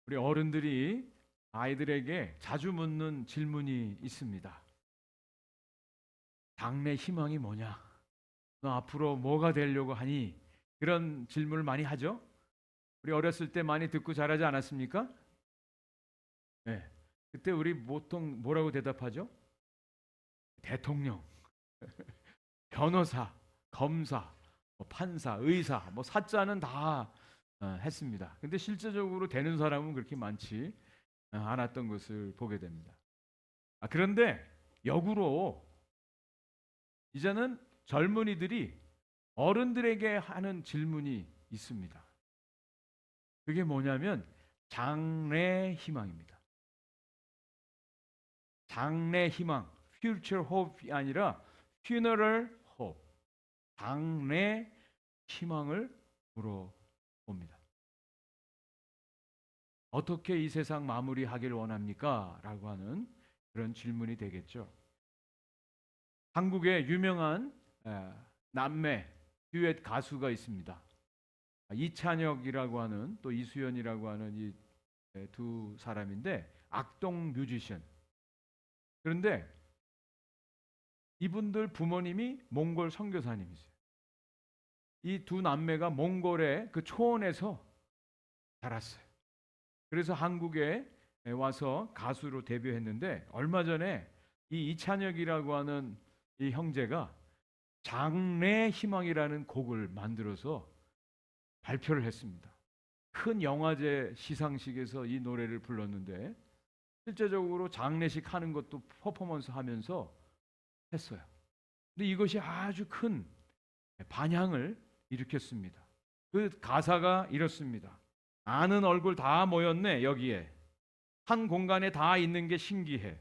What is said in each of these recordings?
우리 어른들이 아이들에게 자주 묻는 질문이 있습니다. 장래 희망이 뭐냐? 너 앞으로 뭐가 되려고 하니? 그런 질문을 많이 하죠. 우리 어렸을 때 많이 듣고 자라지 않았습니까? 네. 그때 우리 보통 뭐라고 대답하죠? 대통령, 변호사, 검사, 판사, 의사, 사자는 다 했습니다. 근데 실제적으로 되는 사람은 그렇게 많지 않았던 것을 보게 됩니다. 그런데 역으로 이제는 젊은이들이 어른들에게 하는 질문이 있습니다. 그게 뭐냐면 장래 희망입니다. 장래 희망, future hope이 아니라 funeral hope, 장래 희망을 물어봅니다. 어떻게 이 세상 마무리하길 원합니까? 라고 하는 그런 질문이 되겠죠. 한국에 유명한 남매 듀엣 가수가 있습니다. 이찬혁이라고 하는 또 이수연이라고 하는 이 두 사람인데 악동 뮤지션. 그런데 이분들 부모님이 몽골 선교사님이세요. 이 두 남매가 몽골의 그 초원에서 자랐어요. 그래서 한국에 와서 가수로 데뷔했는데 얼마 전에 이 이찬혁이라고 하는 이 형제가 장래 희망이라는 곡을 만들어서 발표를 했습니다. 큰 영화제 시상식에서 이 노래를 불렀는데 실제적으로 장례식 하는 것도 퍼포먼스 하면서 했어요. 근데 이것이 아주 큰 반향을 일으켰습니다. 그 가사가 이렇습니다. 아는 얼굴 다 모였네 여기에. 한 공간에 다 있는 게 신기해.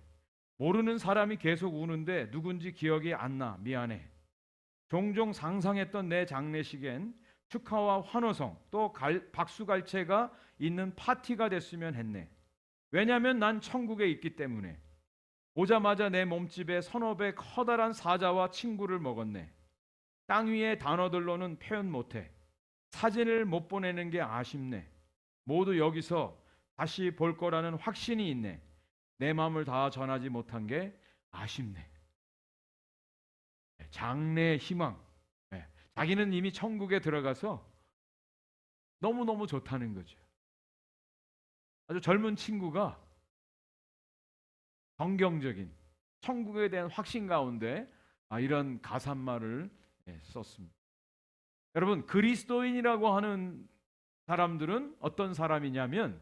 모르는 사람이 계속 우는데 누군지 기억이 안 나. 미안해. 종종 상상했던 내 장례식엔 축하와 환호성 또 박수갈채가 있는 파티가 됐으면 했네. 왜냐하면 난 천국에 있기 때문에. 오자마자 내 몸집에 서너 배 커다란 사자와 친구를 먹었네. 땅 위의 단어들로는 표현 못해. 사진을 못 보내는 게 아쉽네. 모두 여기서 다시 볼 거라는 확신이 있네. 내 마음을 다 전하지 못한 게 아쉽네. 장래 희망. 자기는 이미 천국에 들어가서 너무너무 좋다는 거죠. 아주 젊은 친구가 정경적인 천국에 대한 확신 가운데 이런 가사말을 썼습니다. 여러분, 그리스도인이라고 하는 사람들은 어떤 사람이냐면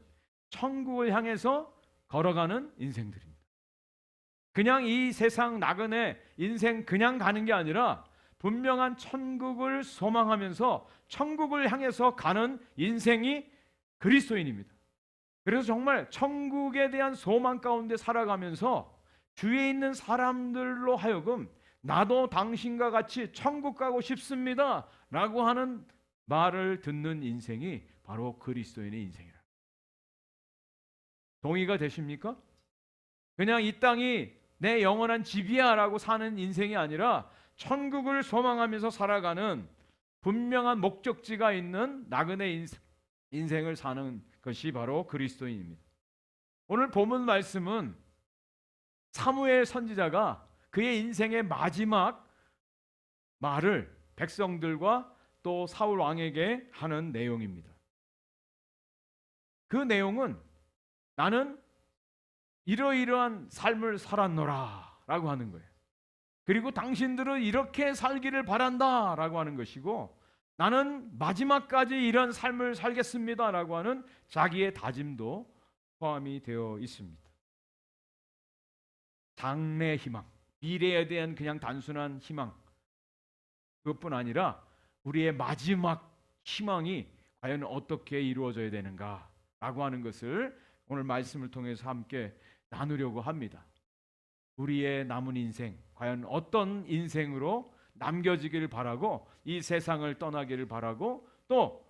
천국을 향해서 걸어가는 인생들입니다. 그냥 이 세상 나그네 인생 그냥 가는 게 아니라 분명한 천국을 소망하면서 천국을 향해서 가는 인생이 그리스도인입니다. 그래서 정말 천국에 대한 소망 가운데 살아가면서 주위에 있는 사람들로 하여금 나도 당신과 같이 천국 가고 싶습니다 라고 하는 말을 듣는 인생이 바로 그리스도인의 인생이라. 동의가 되십니까? 그냥 이 땅이 내 영원한 집이야 라고 사는 인생이 아니라 천국을 소망하면서 살아가는 분명한 목적지가 있는 나그네 인생을 사는 것이 바로 그리스도인입니다. 오늘 본문 말씀은 사무엘 선지자가 그의 인생의 마지막 말을 백성들과 또 사울 왕에게 하는 내용입니다. 그 내용은 나는 이러이러한 삶을 살았노라 라고 하는 거예요. 그리고 당신들은 이렇게 살기를 바란다 라고 하는 것이고, 나는 마지막까지 이런 삶을 살겠습니다 라고 하는 자기의 다짐도 포함이 되어 있습니다. 장래 희망, 미래에 대한 그냥 단순한 희망, 그것뿐 아니라 우리의 마지막 희망이 과연 어떻게 이루어져야 되는가 라고 하는 것을 오늘 말씀을 통해서 함께 나누려고 합니다. 우리의 남은 인생, 과연 어떤 인생으로 남겨지기를 바라고 이 세상을 떠나기를 바라고 또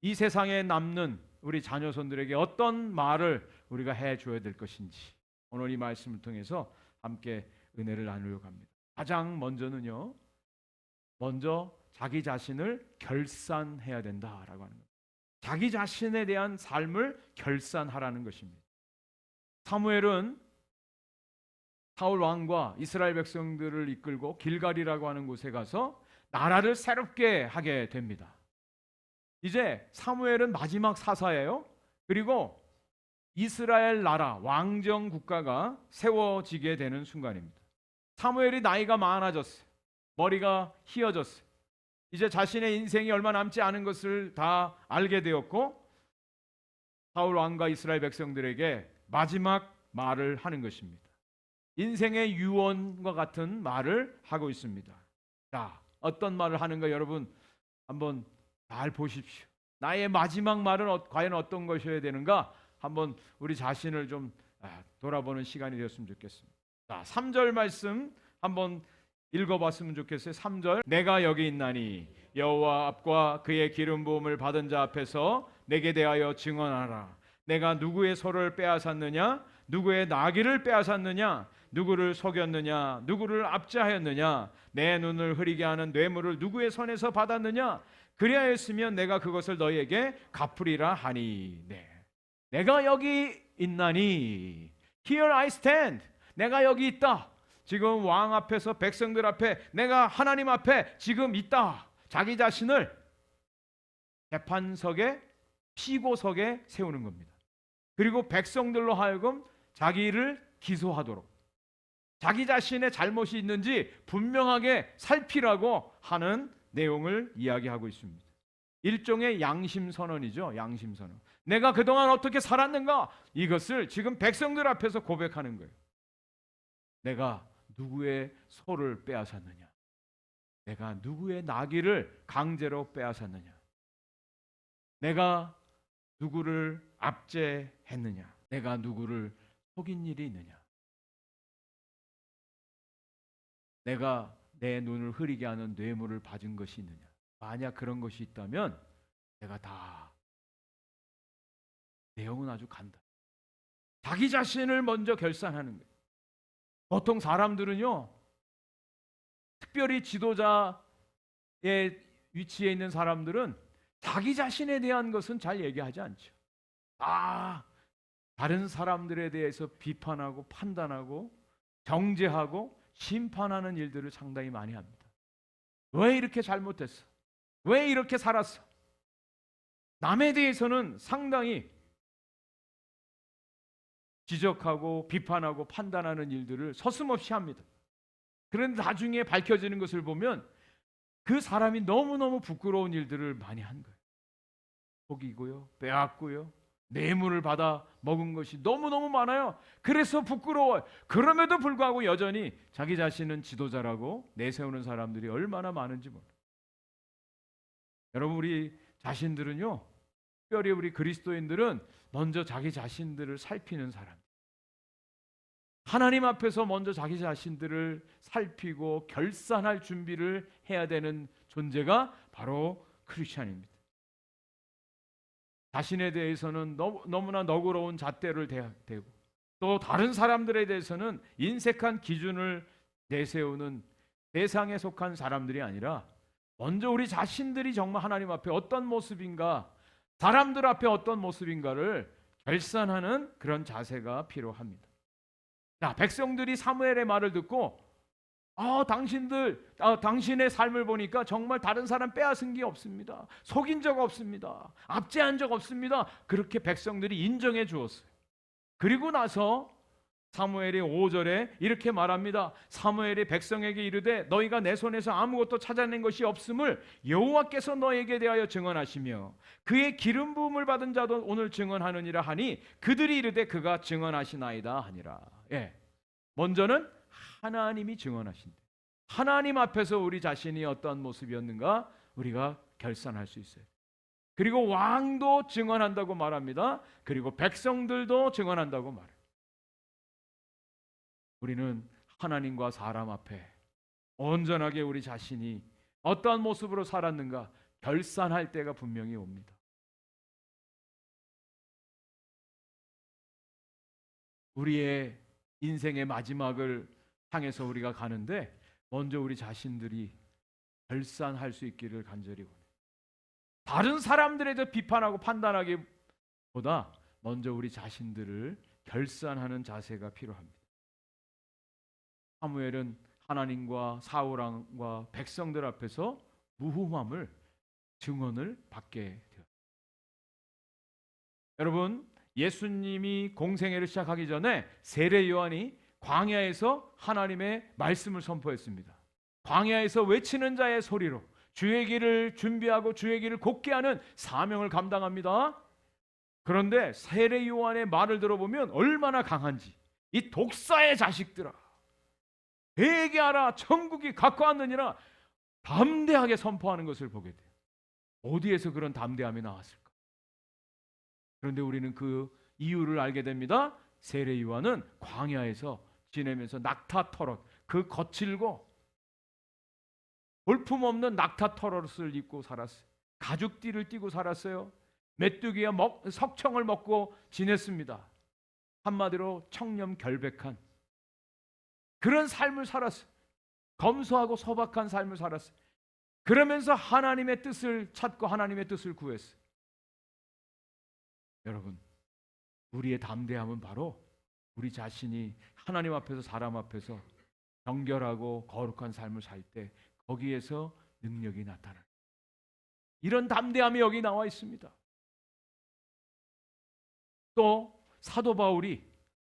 이 세상에 남는 우리 자녀손들에게 어떤 말을 우리가 해줘야 될 것인지 오늘 이 말씀을 통해서 함께 은혜를 나누려고 합니다. 가장 먼저는요, 먼저 자기 자신을 결산해야 된다라고 하는 겁니다. 자기 자신에 대한 삶을 결산하라는 것입니다. 사무엘은 사울 왕과 이스라엘 백성들을 이끌고 길갈이라고 하는 곳에 가서 나라를 새롭게 하게 됩니다. 이제 사무엘은 마지막 사사예요. 그리고 이스라엘 나라 왕정 국가가 세워지게 되는 순간입니다. 사무엘이 나이가 많아졌어요. 머리가 희어졌어요. 이제 자신의 인생이 얼마 남지 않은 것을 다 알게 되었고, 사울 왕과 이스라엘 백성들에게 마지막 말을 하는 것입니다. 인생의 유언과 같은 말을 하고 있습니다. 자, 어떤 말을 하는가 여러분 한번 잘 보십시오. 나의 마지막 말은 과연 어떤 것이어야 되는가? 한번 우리 자신을 좀 돌아보는 시간이 되었으면 좋겠습니다. 자, 3절 말씀 한번 읽어봤으면 좋겠어요. 3절, 내가 여기 있나니 여호와 앞과 그의 기름 부음을 받은 자 앞에서 내게 대하여 증언하라. 내가 누구의 소를 빼앗았느냐? 누구의 나귀를 빼앗았느냐? 누구를 속였느냐? 누구를 압제하였느냐? 내 눈을 흐리게 하는 뇌물을 누구의 손에서 받았느냐? 그리하였으면 내가 그것을 너희에게 갚으리라 하니. 네. 내가 여기 있나니, Here I stand. 내가 여기 있다. 지금 왕 앞에서, 백성들 앞에, 내가 하나님 앞에 지금 있다. 자기 자신을 재판석에, 피고석에 세우는 겁니다. 그리고 백성들로 하여금 자기를 기소하도록, 자기 자신의 잘못이 있는지 분명하게 살피라고 하는 내용을 이야기하고 있습니다. 일종의 양심선언이죠. 양심선언. 내가 그동안 어떻게 살았는가? 이것을 지금 백성들 앞에서 고백하는 거예요. 내가 누구의 소를 빼앗았느냐? 내가 누구의 나귀를 강제로 빼앗았느냐? 내가 누구를 압제했느냐? 내가 누구를 속인 일이 있느냐? 내가 내 눈을 흐리게 하는 뇌물을 받은 것이 있느냐? 만약 그런 것이 있다면 내가 다, 내용은 아주 간단해. 자기 자신을 먼저 결산하는 거예요. 보통 사람들은요, 특별히 지도자의 위치에 있는 사람들은 자기 자신에 대한 것은 잘 얘기하지 않죠. 다른 사람들에 대해서 비판하고 판단하고 정죄하고 심판하는 일들을 상당히 많이 합니다. 왜 이렇게 잘못했어? 왜 이렇게 살았어? 남에 대해서는 상당히 지적하고 비판하고 판단하는 일들을 서슴없이 합니다. 그런데 나중에 밝혀지는 것을 보면 그 사람이 너무너무 부끄러운 일들을 많이 한 거예요. 속이고요, 빼앗고요, 뇌물을 받아 먹은 것이 너무너무 많아요. 그래서 부끄러워요. 그럼에도 불구하고 여전히 자기 자신은 지도자라고 내세우는 사람들이 얼마나 많은지 몰라요. 여러분, 우리 자신들은요, 특별히 우리 그리스도인들은 먼저 자기 자신들을 살피는 사람, 하나님 앞에서 먼저 자기 자신들을 살피고 결산할 준비를 해야 되는 존재가 바로 크리스찬입니다. 자신에 대해서는 너무나 너그러운 잣대를 대고, 또 다른 사람들에 대해서는 인색한 기준을 내세우는 세상에 속한 사람들이 아니라 먼저 우리 자신들이 정말 하나님 앞에 어떤 모습인가, 사람들 앞에 어떤 모습인가를 결산하는 그런 자세가 필요합니다. 자, 백성들이 사무엘의 말을 듣고 당신의 삶을 보니까 정말 다른 사람 빼앗은 게 없습니다. 속인 적 없습니다. 압제한 적 없습니다. 그렇게 백성들이 인정해 주었어요. 그리고 나서 사무엘이 5절에 이렇게 말합니다. 사무엘이 백성에게 이르되 너희가 내 손에서 아무것도 찾아낸 것이 없음을 여호와께서 너에게 대하여 증언하시며 그의 기름 부음을 받은 자도 오늘 증언하느니라 하니 그들이 이르되 그가 증언하시나이다 하니라. 예. 먼저는 하나님이 증언하신대. 하나님 앞에서 우리 자신이 어떤 모습이었는가 우리가 결산할 수 있어요. 그리고 왕도 증언한다고 말합니다. 그리고 백성들도 증언한다고 말해요. 우리는 하나님과 사람 앞에 온전하게 우리 자신이 어떠한 모습으로 살았는가 결산할 때가 분명히 옵니다. 우리의 인생의 마지막을 향해서 우리가 가는데 먼저 우리 자신들이 결산할 수 있기를 간절히 원해요. 다른 사람들에 대해 비판하고 판단하기보다 먼저 우리 자신들을 결산하는 자세가 필요합니다. 사무엘은 하나님과 사울 왕과 백성들 앞에서 무흠함을 증언을 받게 되었습니다. 여러분, 예수님이 공생애를 시작하기 전에 세례 요한이 광야에서 하나님의 말씀을 선포했습니다. 광야에서 외치는 자의 소리로 주의 길을 준비하고 주의 길을 곧게 하는 사명을 감당합니다. 그런데 세례 요한의 말을 들어보면 얼마나 강한지, 이 독사의 자식들아 회개하라 천국이 가까웠느니라 담대하게 선포하는 것을 보게 돼요. 어디에서 그런 담대함이 나왔을까? 그런데 우리는 그 이유를 알게 됩니다. 세례 요한은 광야에서 지내면서 낙타 털옷, 그 거칠고 볼품없는 낙타 털옷을 입고 살았어요. 가죽띠를 띠고 살았어요. 메뚜기와 석청을 먹고 지냈습니다. 한마디로 청렴결백한 그런 삶을 살았어요. 검소하고 소박한 삶을 살았어요. 그러면서 하나님의 뜻을 찾고 하나님의 뜻을 구했어요. 여러분, 우리의 담대함은 바로 우리 자신이 하나님 앞에서 사람 앞에서 정결하고 거룩한 삶을 살 때 거기에서 능력이 나타나요. 이런 담대함이 여기 나와 있습니다. 또 사도 바울이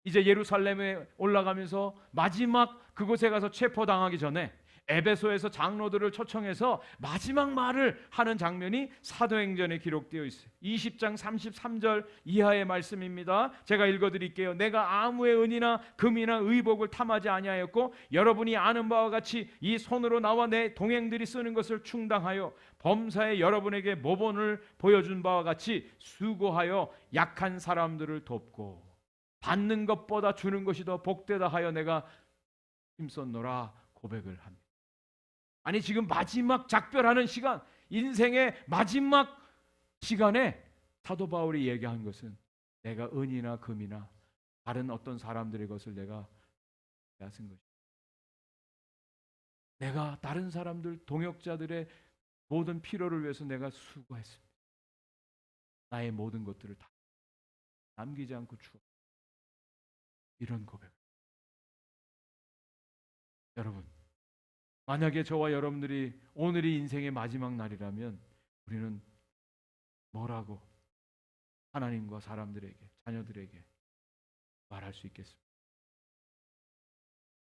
이제 예루살렘에 올라가면서 마지막 그곳에 가서 체포당하기 전에 에베소에서 장로들을 초청해서 마지막 말을 하는 장면이 사도행전에 기록되어 있어요. 20장 33절 이하의 말씀입니다. 제가 읽어드릴게요. 내가 아무의 은이나 금이나 의복을 탐하지 아니하였고 여러분이 아는 바와 같이 이 손으로 나와 내 동행들이 쓰는 것을 충당하여 범사에 여러분에게 모본을 보여준 바와 같이 수고하여 약한 사람들을 돕고 받는 것보다 주는 것이 더 복되다 하여 내가 힘썼노라 고백을 합니다. 아니 지금 마지막 작별하는 시간, 인생의 마지막 시간에 사도 바울이 얘기한 것은 내가 은이나 금이나 다른 어떤 사람들의 것을 내가 쓴 것이다. 내가 다른 사람들 동역자들의 모든 필요를 위해서 내가 수고했습니다. 나의 모든 것들을 다 남기지 않고 주어. 이런 고백. 여러분, 만약에 저와 여러분들이 오늘이 인생의 마지막 날이라면 우리는 뭐라고 하나님과 사람들에게, 자녀들에게 말할 수 있겠습니까?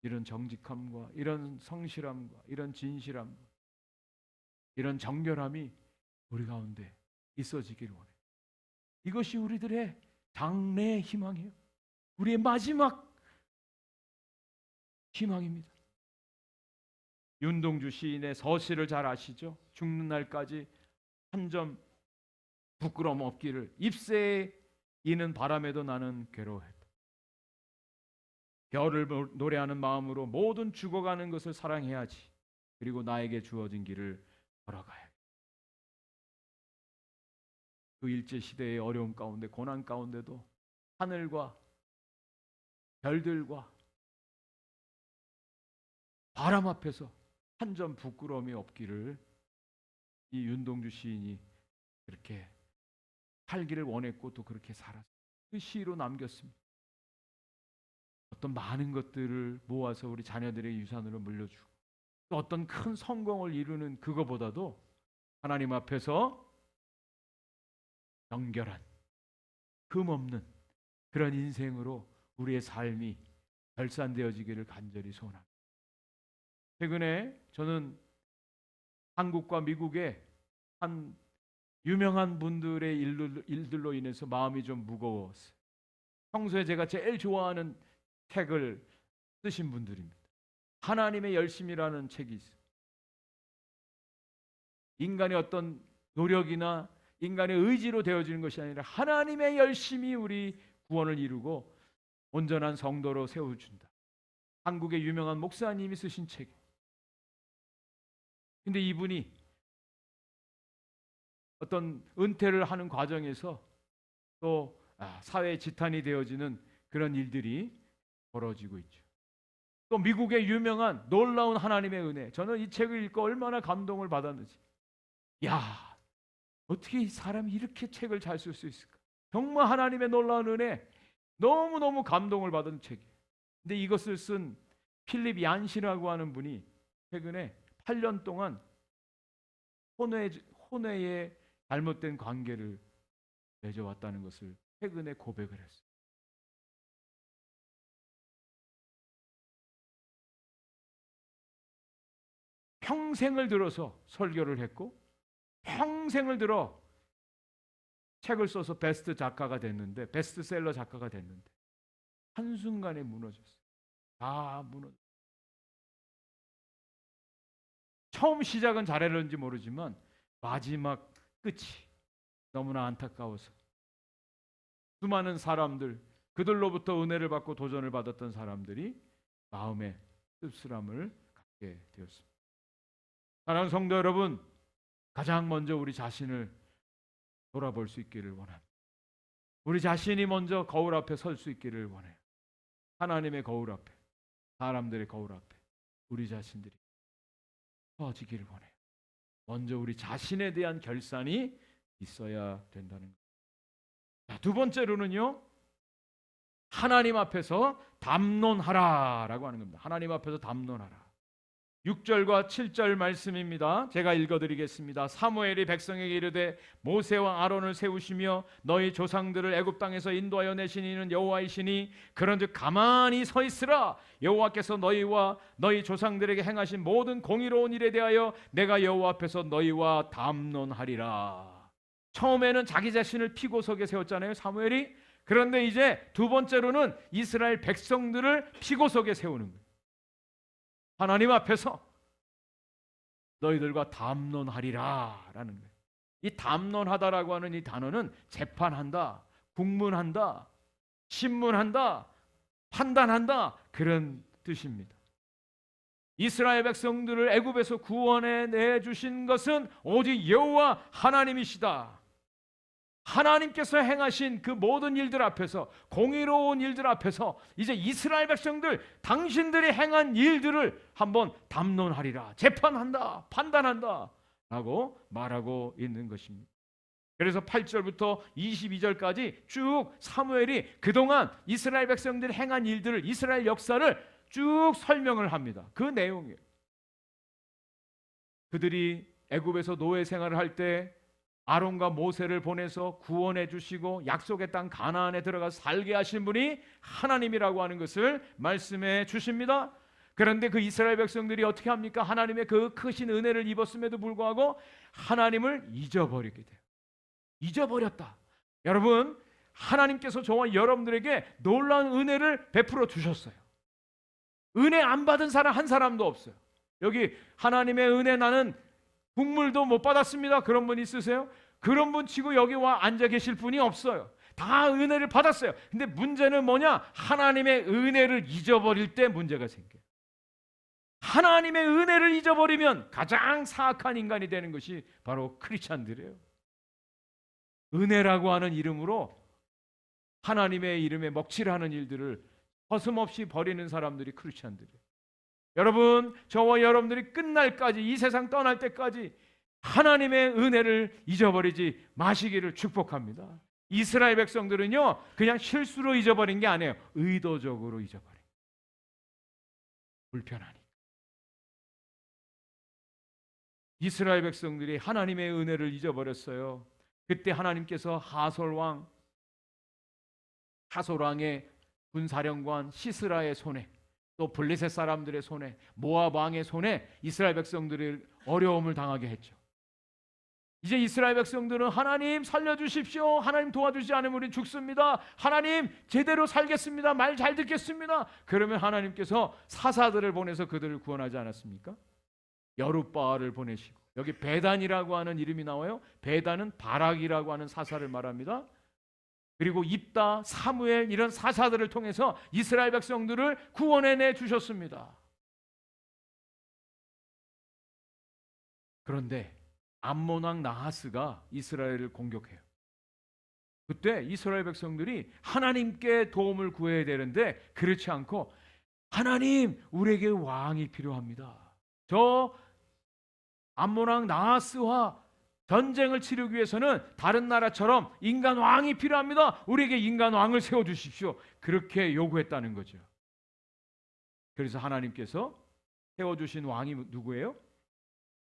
이런 정직함과 이런 성실함과 이런 진실함과 이런 정결함이 우리 가운데 있어지기를 원해요. 이것이 우리들의 장래의 희망이에요. 우리의 마지막 희망입니다. 윤동주 시인의 서시를 잘 아시죠? 죽는 날까지 한 점 부끄러움 없기를 잎새에 이는 바람에도 나는 괴로워했다. 별을 노래하는 마음으로 모든 죽어가는 것을 사랑해야지. 그리고 나에게 주어진 길을 걸어가야겠다. 그 일제시대의 어려움 가운데 고난 가운데도 하늘과 별들과 바람 앞에서 한 점 부끄러움이 없기를 이 윤동주 시인이 그렇게 살기를 원했고 또 그렇게 살았어요. 그 시로 남겼습니다. 어떤 많은 것들을 모아서 우리 자녀들의 유산으로 물려주고 또 어떤 큰 성공을 이루는 그거보다도 하나님 앞에서 정결한 흠없는 그런 인생으로 우리의 삶이 결산되어지기를 간절히 소원합니다. 최근에 저는 한국과 미국의 한 유명한 분들의 일들로 인해서 마음이 좀 무거웠어요. 평소에 제가 제일 좋아하는 책을 쓰신 분들입니다. 하나님의 열심이라는 책이 있어요. 인간의 어떤 노력이나 인간의 의지로 되어지는 것이 아니라 하나님의 열심이 우리 구원을 이루고 온전한 성도로 세워준다. 한국의 유명한 목사님이 쓰신 책. 근데 이분이 어떤 은퇴를 하는 과정에서 또 사회의 지탄이 되어지는 그런 일들이 벌어지고 있죠. 또 미국의 유명한 놀라운 하나님의 은혜. 저는 이 책을 읽고 얼마나 감동을 받았는지. 야, 어떻게 이 사람이 이렇게 책을 잘 쓸 수 있을까? 정말 하나님의 놀라운 은혜, 너무너무 감동을 받은 책이에요. 근데 이것을 쓴 필립 얀시라고 하는 분이 최근에 8년 동안 혼외의 잘못된 관계를 맺어왔다는 것을 최근에 고백을 했어요. 평생을 들어서 설교를 했고 평생을 들어 책을 써서 베스트셀러 작가가 됐는데 한순간에 무너졌어요. 다 무너졌어요. 처음 시작은 잘했는지 모르지만 마지막 끝이 너무나 안타까워서 수많은 사람들, 그들로부터 은혜를 받고 도전을 받았던 사람들이 마음의 씁쓸함을 갖게 되었습니다. 사랑하는 성도 여러분, 가장 먼저 우리 자신을 돌아볼 수 있기를 원합니다. 우리 자신이 먼저 거울 앞에 설 수 있기를 원해요. 하나님의 거울 앞에, 사람들의 거울 앞에 우리 자신들이 서지기를 원해요. 먼저 우리 자신에 대한 결산이 있어야 된다는 거예요. 자, 두 번째로는요, 하나님 앞에서 담론하라라고 하는 겁니다. 하나님 앞에서 담론하라. 6절과 7절 말씀입니다. 제가 읽어드리겠습니다. 사무엘이 백성에게 이르되 모세와 아론을 세우시며 너희 조상들을 애굽 땅에서 인도하여 내신 이는 여호와이시니 그런즉 가만히 서 있으라. 여호와께서 너희와 너희 조상들에게 행하신 모든 공의로운 일에 대하여 내가 여호와 앞에서 너희와 담론하리라. 처음에는 자기 자신을 피고석에 세웠잖아요, 사무엘이. 그런데 이제 두 번째로는 이스라엘 백성들을 피고석에 세우는 거예요. 하나님 앞에서 너희들과 담론하리라 라는 거예요. 이 담론하다라고 하는 이 단어는 재판한다, 국문한다, 신문한다, 판단한다, 그런 뜻입니다. 이스라엘 백성들을 애굽에서 구원해 내주신 것은 오직 여호와 하나님이시다. 하나님께서 행하신 그 모든 일들 앞에서, 공의로운 일들 앞에서 이제 이스라엘 백성들, 당신들이 행한 일들을 한번 담론하리라, 재판한다, 판단한다 라고 말하고 있는 것입니다. 그래서 8절부터 22절까지 쭉 사무엘이 그동안 이스라엘 백성들이 행한 일들을, 이스라엘 역사를 쭉 설명을 합니다. 그 내용이에요. 그들이 애굽에서 노예 생활을 할 때 아론과 모세를 보내서 구원해 주시고 약속의 땅 가나안에 들어가서 살게 하신 분이 하나님이라고 하는 것을 말씀해 주십니다. 그런데 그 이스라엘 백성들이 어떻게 합니까? 하나님의 그 크신 은혜를 입었음에도 불구하고 하나님을 잊어버리게 돼요. 잊어버렸다. 여러분, 하나님께서 저와 여러분들에게 놀라운 은혜를 베풀어 주셨어요. 은혜 안 받은 사람 한 사람도 없어요. 여기 하나님의 은혜 나는 국물도 못 받았습니다. 그런 분 있으세요? 그런 분 치고 여기 와 앉아 계실 분이 없어요. 다 은혜를 받았어요. 근데 문제는 뭐냐? 하나님의 은혜를 잊어버릴 때 문제가 생겨요. 하나님의 은혜를 잊어버리면 가장 사악한 인간이 되는 것이 바로 크리스찬들이에요. 은혜라고 하는 이름으로 하나님의 이름에 먹칠하는 일들을 서슴없이 버리는 사람들이 크리스찬들이에요. 여러분, 저와 여러분들이 끝날까지, 이 세상 떠날 때까지 하나님의 은혜를 잊어버리지 마시기를 축복합니다. 이스라엘 백성들은요, 그냥 실수로 잊어버린 게 아니에요. 의도적으로 잊어버린. 불편하니까. 이스라엘 백성들이 하나님의 은혜를 잊어버렸어요. 그때 하나님께서 하솔왕의 군사령관 시스라의 손에, 또 블레셋 사람들의 손에, 모압 왕의 손에 이스라엘 백성들이 어려움을 당하게 했죠. 이제 이스라엘 백성들은 하나님 살려주십시오, 하나님 도와주지 않으면 우린 죽습니다, 하나님 제대로 살겠습니다, 말 잘 듣겠습니다. 그러면 하나님께서 사사들을 보내서 그들을 구원하지 않았습니까? 여룻바알을 보내시고, 여기 베단이라고 하는 이름이 나와요. 베단은 바락이라고 하는 사사를 말합니다. 그리고 입다, 사무엘, 이런 사사들을 통해서 이스라엘 백성들을 구원해내 주셨습니다. 그런데 암몬 왕 나하스가 이스라엘을 공격해요. 그때 이스라엘 백성들이 하나님께 도움을 구해야 되는데 그렇지 않고, 하나님, 우리에게 왕이 필요합니다. 저 암몬 왕 나하스와 전쟁을 치르기 위해서는 다른 나라처럼 인간 왕이 필요합니다. 우리에게 인간 왕을 세워주십시오. 그렇게 요구했다는 거죠. 그래서 하나님께서 세워주신 왕이 누구예요?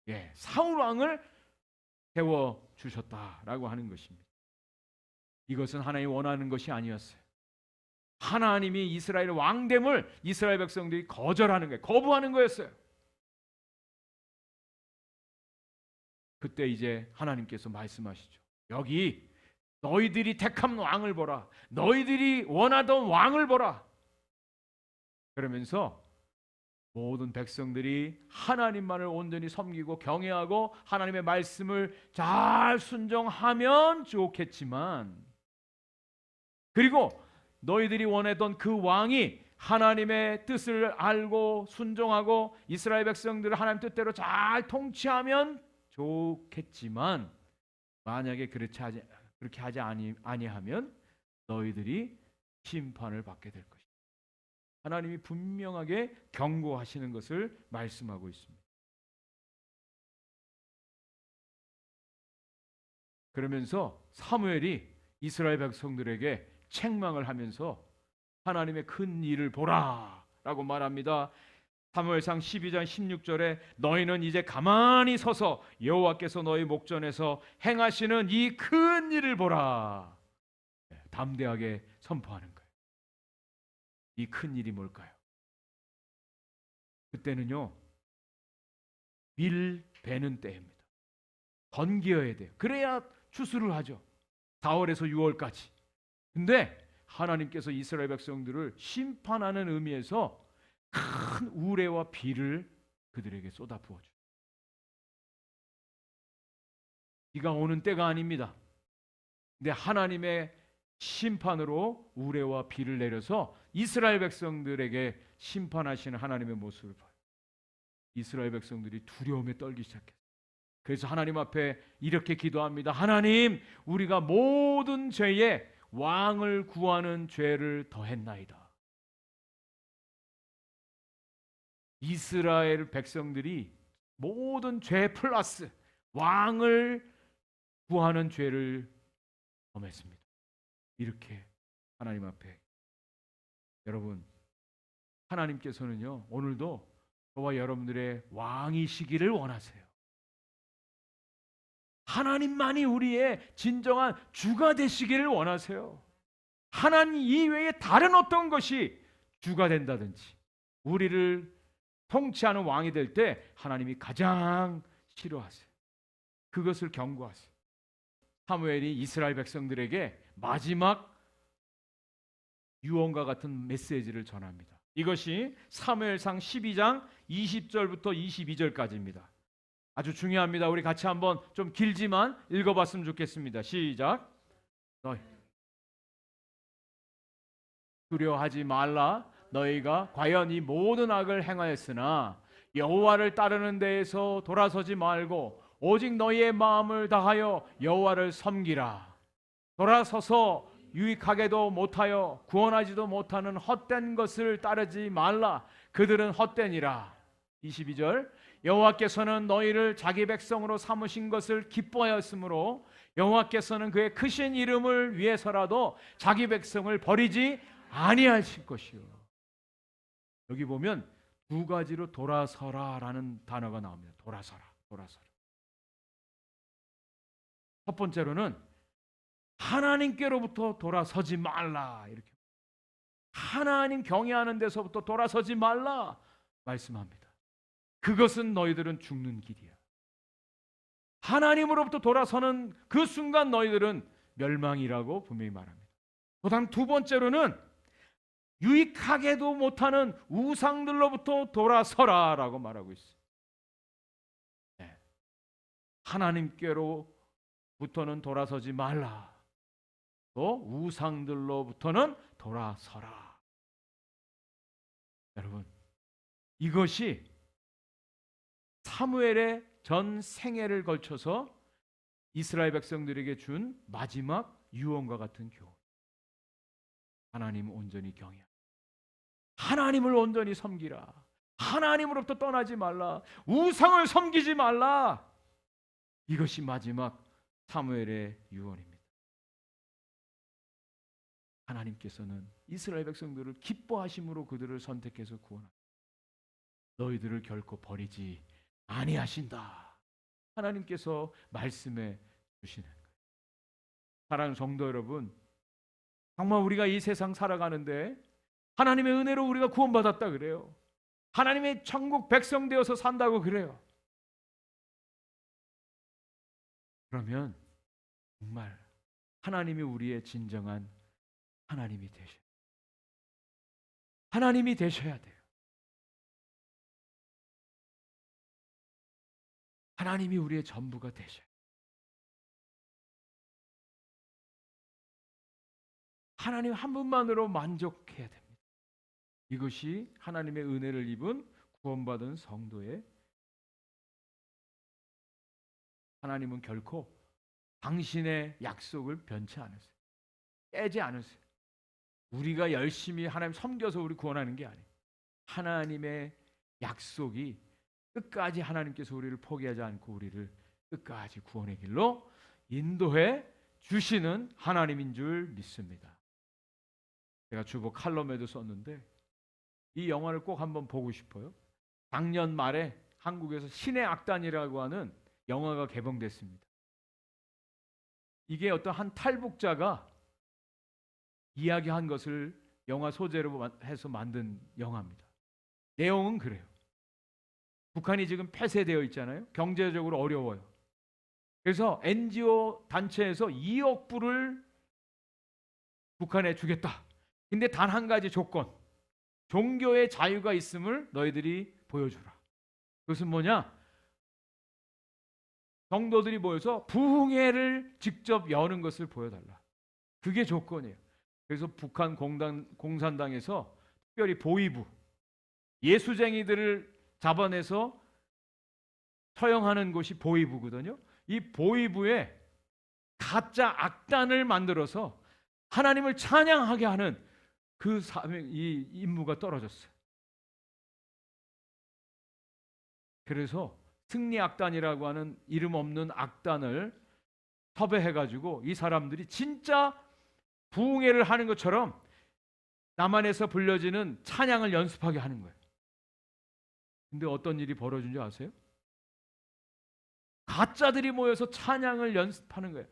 예, 사울 왕을 세워주셨다라고 하는 것입니다. 이것은 하나님이 원하는 것이 아니었어요. 하나님이 이스라엘 왕됨을 이스라엘 백성들이 거절하는 거예요. 거부하는 거였어요. 그때 이제 하나님께서 말씀하시죠. 여기 너희들이 택한 왕을 보라. 너희들이 원하던 왕을 보라. 그러면서 모든 백성들이 하나님만을 온전히 섬기고 경외하고 하나님의 말씀을 잘 순종하면 좋겠지만, 그리고 너희들이 원하던 그 왕이 하나님의 뜻을 알고 순종하고 이스라엘 백성들을 하나님 뜻대로 잘 통치하면 좋겠지만, 만약에 그렇게 하지 아니하면 너희들이 심판을 받게 될 것이다. 하나님이 분명하게 경고하시는 것을 말씀하고 있습니다. 그러면서 사무엘이 이스라엘 백성들에게 책망을 하면서 하나님의 큰 일을 보라 라고 말합니다. 사무엘상 12장 16절에 너희는 이제 가만히 서서 여호와께서 너희 목전에서 행하시는 이 큰 일을 보라. 담대하게 선포하는 거예요. 이 큰 일이 뭘까요? 그때는요, 밀 베는 때입니다. 번개여야 돼요. 그래야 추수를 하죠. 4월에서 6월까지. 근데 하나님께서 이스라엘 백성들을 심판하는 의미에서 큰 우레와 비를 그들에게 쏟아 부어줘요. 비가 오는 때가 아닙니다. 근데 하나님의 심판으로 우레와 비를 내려서 이스라엘 백성들에게 심판하시는 하나님의 모습을 봐요. 이스라엘 백성들이 두려움에 떨기 시작했어요. 그래서 하나님 앞에 이렇게 기도합니다. 하나님, 우리가 모든 죄에 왕을 구하는 죄를 더했나이다. 이스라엘 백성들이 모든 죄 플러스 왕을 구하는 죄를 범했습니다. 이렇게 하나님 앞에. 여러분, 하나님께서는요, 오늘도 저와 여러분들의 왕이시기를 원하세요. 하나님만이 우리의 진정한 주가 되시기를 원하세요. 하나님 이외에 다른 어떤 것이 주가 된다든지 우리를 통치하는 왕이 될 때 하나님이 가장 싫어하세요. 그것을 경고하세요. 사무엘이 이스라엘 백성들에게 마지막 유언과 같은 메시지를 전합니다. 이것이 사무엘상 12장 20절부터 22절까지입니다. 아주 중요합니다. 우리 같이 한번 좀 길지만 읽어봤으면 좋겠습니다. 시작. 너희 두려워하지 말라. 너희가 과연 이 모든 악을 행하였으나 여호와를 따르는 데에서 돌아서지 말고 오직 너희의 마음을 다하여 여호와를 섬기라. 돌아서서 유익하게도 못하여 구원하지도 못하는 헛된 것을 따르지 말라. 그들은 헛되니라. 22절. 여호와께서는 너희를 자기 백성으로 삼으신 것을 기뻐하였으므로 여호와께서는 그의 크신 이름을 위해서라도 자기 백성을 버리지 아니하실 것이요. 여기 보면 두 가지로 돌아서라라는 단어가 나옵니다. 돌아서라. 첫 번째로는 하나님께로부터 돌아서지 말라. 이렇게 하나님 경외하는 데서부터 돌아서지 말라 말씀합니다. 그것은 너희들은 죽는 길이야. 하나님으로부터 돌아서는 그 순간 너희들은 멸망이라고 분명히 말합니다. 그다음 두 번째로는 유익하게도 못하는 우상들로부터 돌아서라라고 말하고 있어요. 네. 하나님께로부터는 돌아서지 말라. 또 우상들로부터는 돌아서라. 여러분, 이것이 사무엘의 전 생애를 걸쳐서 이스라엘 백성들에게 준 마지막 유언과 같은 교훈. 하나님 온전히 경외하라. 하나님을 온전히 섬기라. 하나님으로부터 떠나지 말라. 우상을 섬기지 말라. 이것이 마지막 사무엘의 유언입니다. 하나님께서는 이스라엘 백성들을 기뻐하심으로 그들을 선택해서 구원하시고 너희들을 결코 버리지 아니하신다. 하나님께서 말씀해 주시는 거예요. 사랑하는 성도 여러분, 정말 우리가 이 세상 살아가는데 하나님의 은혜로 우리가 구원받았다 그래요. 하나님의 천국 백성 되어서 산다고 그래요. 그러면 정말 하나님이 우리의 진정한 하나님이 되셔야 돼요. 하나님이 우리의 전부가 되셔야 돼요. 하나님 한 분만으로 만족해야 됩니다. 이것이 하나님의 은혜를 입은 구원받은 성도의, 하나님은 결코 당신의 약속을 변치 않으세요. 깨지 않으세요. 우리가 열심히 하나님 섬겨서 우리 구원하는 게 아니에요. 하나님의 약속이 끝까지 하나님께서 우리를 포기하지 않고 우리를 끝까지 구원의 길로 인도해 주시는 하나님인 줄 믿습니다. 제가 주보 칼럼에도 썼는데 이 영화를 꼭 한번 보고 싶어요. 작년 말에 한국에서 신의 악단이라고 하는 영화가 개봉됐습니다. 이게 어떤 한 탈북자가 이야기한 것을 영화 소재로 해서 만든 영화입니다. 내용은 그래요. 북한이 지금 폐쇄되어 있잖아요. 경제적으로 어려워요. 그래서 NGO 단체에서 2억 불을 북한에 주겠다. 근데 단 한 가지 조건. 종교의 자유가 있음을 너희들이 보여주라. 그것은 뭐냐? 성도들이 모여서 부흥회를 직접 여는 것을 보여달라. 그게 조건이에요. 그래서 북한 공산당에서 특별히 보위부, 예수쟁이들을 잡아내서 처형하는 곳이 보위부거든요. 이 보위부에 가짜 악단을 만들어서 하나님을 찬양하게 하는 그 이 임무가 떨어졌어요. 그래서 승리 악단이라고 하는 이름 없는 악단을 섭외해가지고 이 사람들이 진짜 부흥회를 하는 것처럼 남한에서 불려지는 찬양을 연습하게 하는 거예요. 근데 어떤 일이 벌어진 줄 아세요? 가짜들이 모여서 찬양을 연습하는 거예요.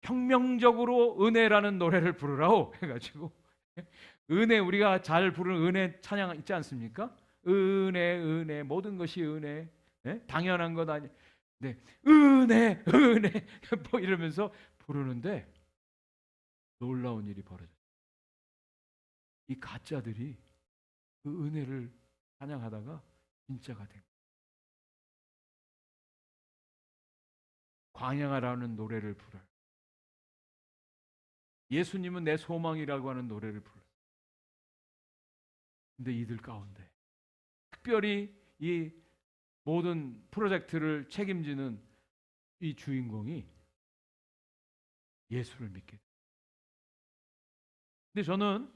혁명적으로 은혜라는 노래를 부르라고 해가지고 은혜, 우리가 잘 부르는 은혜 찬양 있지 않습니까? 은혜 모든 것이 은혜, 네? 당연한 것 아니, 네, 은혜 뭐 이러면서 부르는데 놀라운 일이 벌어졌어요. 이 가짜들이 그 은혜를 찬양하다가 진짜가 된 거예요. 광야라는 노래를 불러요. 예수님은 내 소망이라고 하는 노래를 불러요. 근데 이들 가운데 특별히 이 모든 프로젝트를 책임지는 이 주인공이 예수를 믿게 돼요. 근데 저는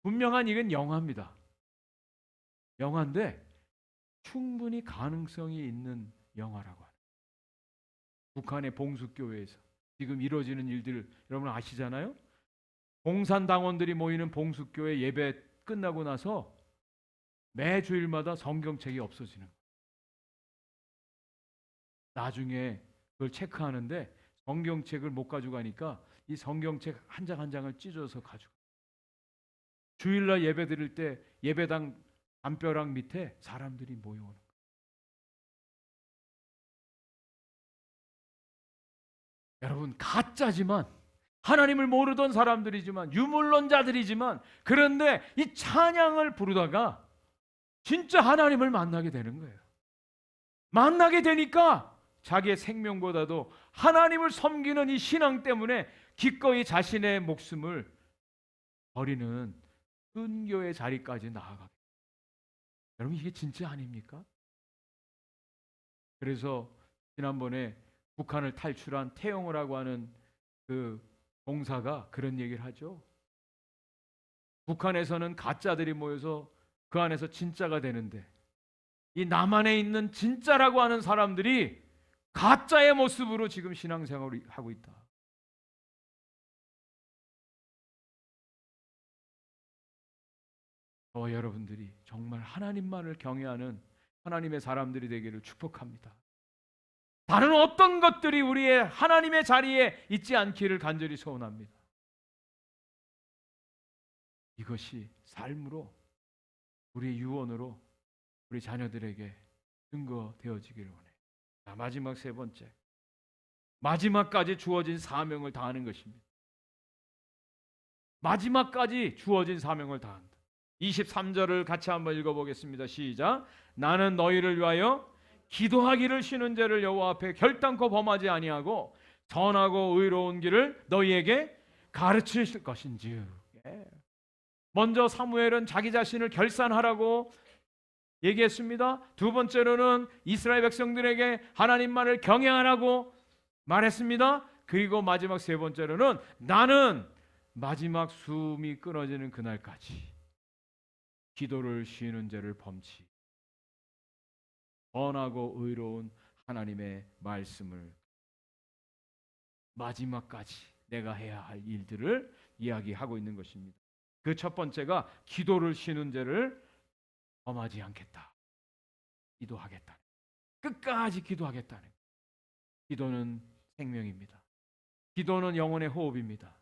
분명한 이건 영화입니다. 영화인데 충분히 가능성이 있는 영화라고 하는. 북한의 봉숙교회에서 지금 이루어지는 일들 여러분 아시잖아요? 공산당원들이 모이는 봉숙교회 예배 끝나고 나서 매 주일마다 성경책이 없어지는 거예요. 나중에 그걸 체크하는데 성경책을 못 가져가니까 이 성경책 한 장 한 장을 찢어서 가지고 주일날 예배 드릴 때 예배당 담벼락 밑에 사람들이 모여오는 거예요. 여러분 가짜지만 하나님을 모르던 사람들이지만 유물론자들이지만 그런데 이 찬양을 부르다가 진짜 하나님을 만나게 되는 거예요. 만나게 되니까 자기의 생명보다도 하나님을 섬기는 이 신앙 때문에 기꺼이 자신의 목숨을 버리는 순교의 자리까지 나아가게. 여러분 이게 진짜 아닙니까? 그래서 지난번에 북한을 탈출한 태영호라고 하는 그 공사가 그런 얘기를 하죠. 북한에서는 가짜들이 모여서 그 안에서 진짜가 되는데 이 남한에 있는 진짜라고 하는 사람들이 가짜의 모습으로 지금 신앙생활을 하고 있다. 저와 여러분들이 정말 하나님만을 경외하는 하나님의 사람들이 되기를 축복합니다. 다른 어떤 것들이 우리의 하나님의 자리에 있지 않기를 간절히 소원합니다. 이것이 삶으로, 우리의 유언으로 우리 자녀들에게 증거되어지기를 원해요. 자, 마지막 세 번째, 마지막까지 주어진 사명을 다하는 것입니다. 마지막까지 주어진 사명을 다한다. 23절을 같이 한번 읽어보겠습니다. 시작. 나는 너희를 위하여 기도하기를 쉬는 죄를 여호와 앞에 결단코 범하지 아니하고 선하고 의로운 길을 너희에게 가르칠 것인지. 먼저 사무엘은 자기 자신을 결산하라고 얘기했습니다. 두 번째로는 이스라엘 백성들에게 하나님만을 경외하라고 말했습니다. 그리고 마지막 세 번째로는 나는 마지막 숨이 끊어지는 그날까지 기도를 쉬는 죄를 범치 선하고 의로운 하나님의 말씀을 마지막까지 내가 해야 할 일들을 이야기하고 있는 것입니다. 그 첫 번째가 기도를 쉬는 죄를 범하지 않겠다. 기도하겠다. 끝까지 기도하겠다는. 기도는 생명입니다. 기도는 영혼의 호흡입니다.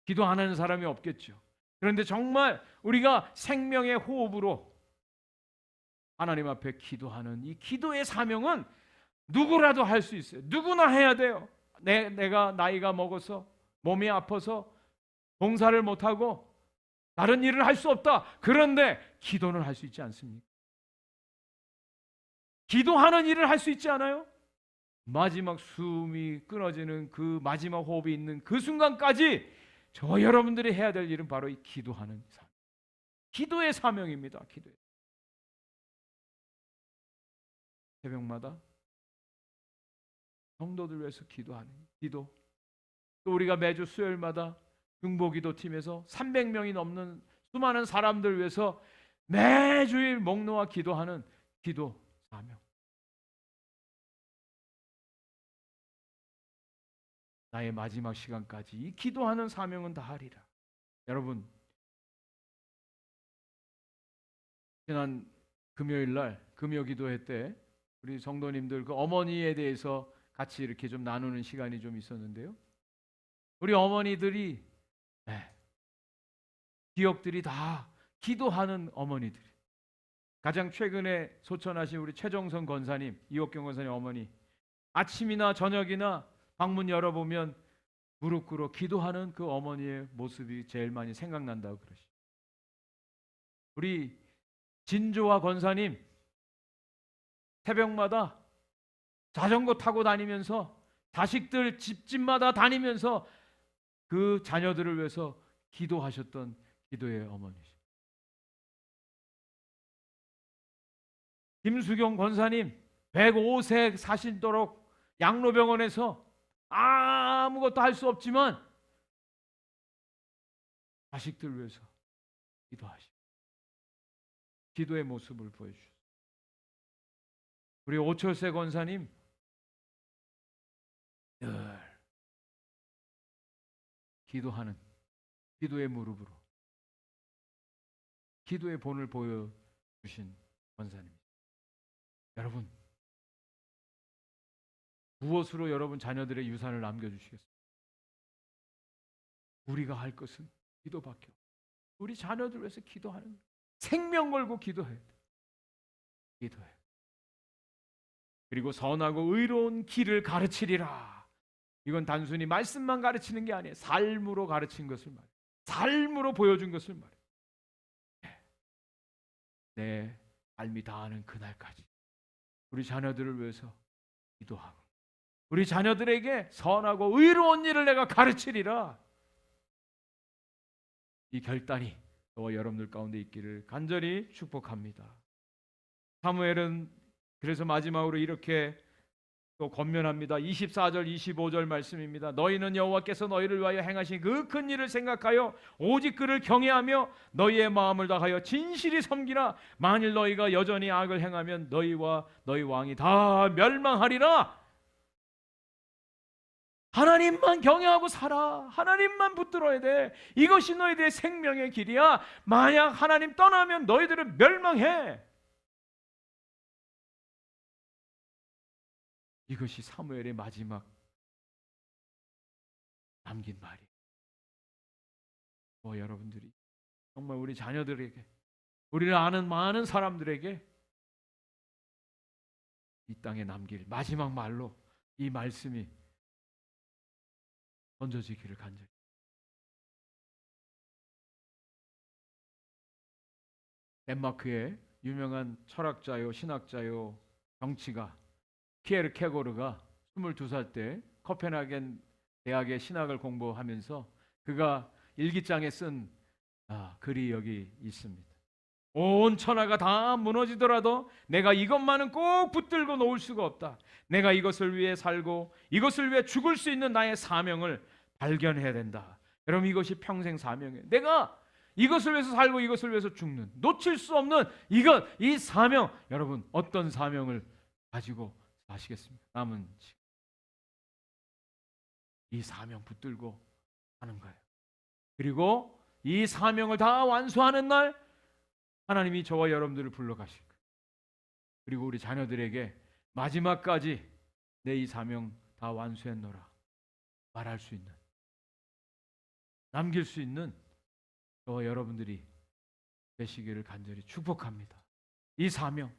기도 안 하는 사람이 없겠죠. 그런데 정말 우리가 생명의 호흡으로 하나님 앞에 기도하는 이 기도의 사명은 누구라도 할 수 있어요. 누구나 해야 돼요. 내가 나이가 먹어서 몸이 아파서 봉사를 못하고 다른 일을 할 수 없다. 그런데 기도는 할 수 있지 않습니까? 기도하는 일을 할 수 있지 않아요? 마지막 숨이 끊어지는 그 마지막 호흡이 있는 그 순간까지 저 여러분들이 해야 될 일은 바로 이 기도하는 삶. 기도의 사명입니다. 기도의. 새벽마다 성도들 위해서 기도하는 기도. 또 우리가 매주 수요일마다 중보기도팀에서 300명이 넘는 수많은 사람들 위해서 매주일 목 놓아 기도하는 기도 사명. 나의 마지막 시간까지 이 기도하는 사명은 다하리라. 여러분, 지난 금요일 날 금요 기도회 때 우리 성도님들 그 어머니에 대해서 같이 이렇게 좀 나누는 시간이 좀 있었는데요. 우리 어머니들이 기억들이 다 기도하는 어머니들. 가장 최근에 소천하신 우리 최정선 권사님, 이옥경 권사님 어머니, 아침이나 저녁이나 방문 열어보면 무릎 꿇어 기도하는 그 어머니의 모습이 제일 많이 생각난다고 그러시죠. 우리 진조와 권사님 새벽마다 자전거 타고 다니면서 자식들 집집마다 다니면서 그 자녀들을 위해서 기도하셨던 기도의 어머니시죠. 김수경 권사님 105세 사시도록 양로병원에서 아무것도 할 수 없지만 자식들 위해서 기도하시고 기도의 모습을 보여주셨어요. 우리 오철세 권사님 늘 기도하는 기도의 무릎으로 기도의 본을 보여주신 권사님. 여러분, 무엇으로 여러분 자녀들의 유산을 남겨주시겠습니까? 우리가 할 것은 기도밖에 없어요. 우리 자녀들 위해서 기도하는, 생명 걸고 기도해야 돼. 기도해. 그리고 선하고 의로운 길을 가르치리라. 이건 단순히 말씀만 가르치는 게 아니에요. 삶으로 가르친 것을 말해요. 삶으로 보여준 것을 말해요. 내 삶이 다하는 그날까지 우리 자녀들을 위해서 기도하고 우리 자녀들에게 선하고 의로운 일을 내가 가르치리라. 이 결단이 저와 여러분들 가운데 있기를 간절히 축복합니다. 사무엘은 그래서 마지막으로 이렇게 또 권면합니다. 24절 25절 말씀입니다. 너희는 여호와께서 너희를 위하여 행하신 그 큰 일을 생각하여 오직 그를 경외하며 너희의 마음을 다하여 진실이 섬기라. 만일 너희가 여전히 악을 행하면 너희와 너희 왕이 다 멸망하리라. 하나님만 경외하고 살아. 하나님만 붙들어야 돼. 이것이 너희들의 생명의 길이야. 만약 하나님 떠나면 너희들은 멸망해. 이것이 사무엘의 마지막 남긴 말이에요. 여러분들이 정말 우리 자녀들에게, 우리를 아는 많은 사람들에게 이 땅에 남길 마지막 말로 이 말씀이 던져지기를 간절히. 덴마크의 유명한 철학자요 신학자요 정치가 피에르 케고르가 22살 때 코펜하겐 대학의 신학을 공부하면서 그가 일기장에 쓴 글이 여기 있습니다. 온 천하가 다 무너지더라도 내가 이것만은 꼭 붙들고 놓을 수가 없다. 내가 이것을 위해 살고 이것을 위해 죽을 수 있는 나의 사명을 발견해야 된다. 여러분, 이것이 평생 사명이에요. 내가 이것을 위해서 살고 이것을 위해서 죽는, 놓칠 수 없는 이 사명. 여러분, 어떤 사명을 가지고 사시겠습니까? 남은 시간 이 사명 붙들고 하는 거예요. 그리고 이 사명을 다 완수하는 날 하나님이 저와 여러분들을 불러가실 거예요. 그리고 우리 자녀들에게 마지막까지 내 이 사명 다 완수했노라 말할 수 있는, 남길 수 있는 저와 여러분들이 되시기를 간절히 축복합니다. 이 사명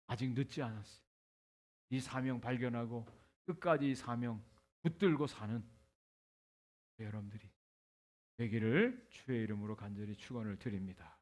아직 늦지 않았어요. 이 사명 발견하고 끝까지 이 사명 붙들고 사는 여러분들이 되기를 주의 이름으로 간절히 축원을 드립니다.